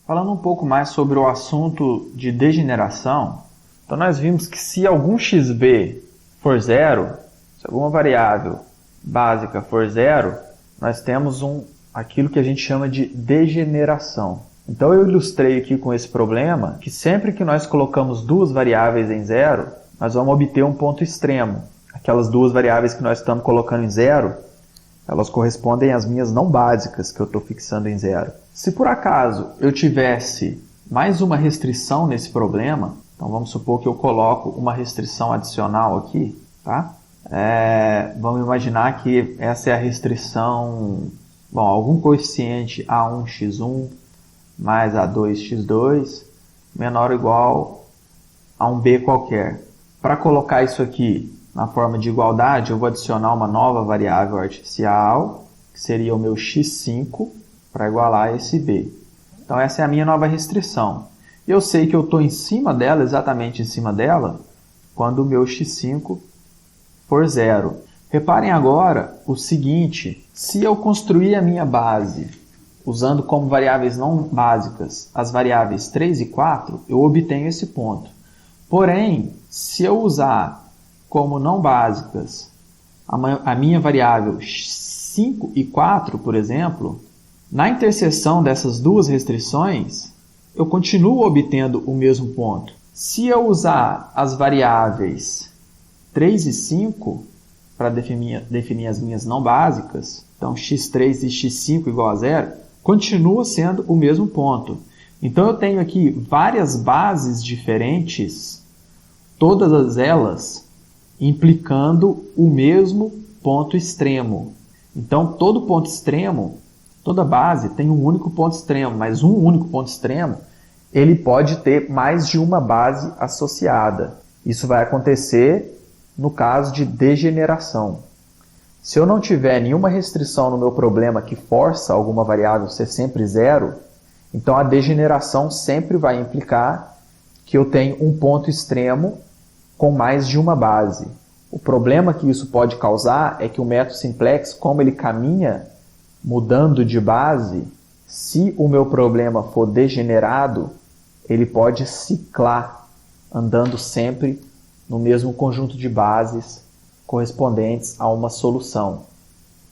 Falando um pouco mais sobre o assunto de degeneração, então nós vimos que se algum xb for zero, se alguma variável básica for zero, nós temos aquilo que a gente chama de degeneração. Então eu ilustrei aqui com esse problema que sempre que nós colocamos duas variáveis em zero, nós vamos obter um ponto extremo. Aquelas duas variáveis que nós estamos colocando em zero, elas correspondem às minhas não básicas que eu estou fixando em zero. Se por acaso eu tivesse mais uma restrição nesse problema, então vamos supor que eu coloco uma restrição adicional aqui, tá? Vamos imaginar que essa é a restrição, algum coeficiente A1x1 mais A2x2 menor ou igual a um B qualquer. Para colocar isso aqui na forma de igualdade, eu vou adicionar uma nova variável artificial, que seria o meu x5, para igualar esse B. Então essa é a minha nova restrição. Eu sei que eu estou em cima dela, exatamente em cima dela, quando o meu x5 for zero. Reparem agora o seguinte, se eu construir a minha base usando como variáveis não básicas as variáveis 3 e 4, eu obtenho esse ponto. Porém, se eu usar como não básicas a minha variável 5 e 4, por exemplo, na interseção dessas duas restrições, eu continuo obtendo o mesmo ponto. Se eu usar as variáveis 3 e 5 para definir as minhas não básicas, então x3 e x5 igual a zero, continua sendo o mesmo ponto. Então eu tenho aqui várias bases diferentes, todas elas implicando o mesmo ponto extremo. Então todo ponto extremo, toda base tem um único ponto extremo, mas um único ponto extremo ele pode ter mais de uma base associada. Isso vai acontecer no caso de degeneração. Se eu não tiver nenhuma restrição no meu problema que força alguma variável ser sempre zero, então a degeneração sempre vai implicar que eu tenho um ponto extremo com mais de uma base. O problema que isso pode causar é que o método simplex, como ele caminha mudando de base, se o meu problema for degenerado, ele pode ciclar, andando sempre no mesmo conjunto de bases correspondentes a uma solução.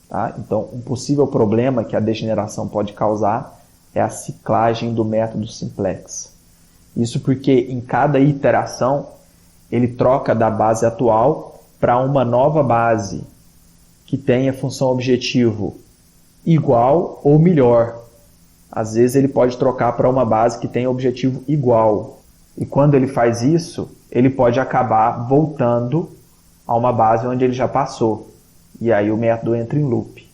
Tá? Então, um possível problema que a degeneração pode causar é a ciclagem do método simplex. Isso porque em cada iteração ele troca da base atual para uma nova base que tenha função objetivo igual ou melhor. Às vezes ele pode trocar para uma base que tenha objetivo igual. E quando ele faz isso, ele pode acabar voltando a uma base onde ele já passou. E aí o método entra em loop.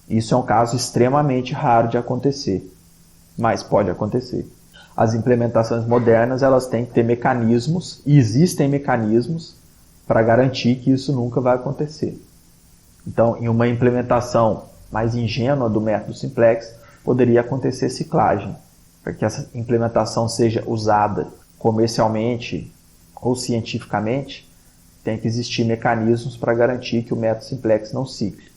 Isso é um caso extremamente raro de acontecer, mas pode acontecer. As implementações modernas elas têm que ter mecanismos, e existem mecanismos para garantir que isso nunca vai acontecer. Então, em uma implementação mais ingênua do método simplex, poderia acontecer ciclagem. Para que essa implementação seja usada comercialmente ou cientificamente, tem que existir mecanismos para garantir que o método simplex não cicle.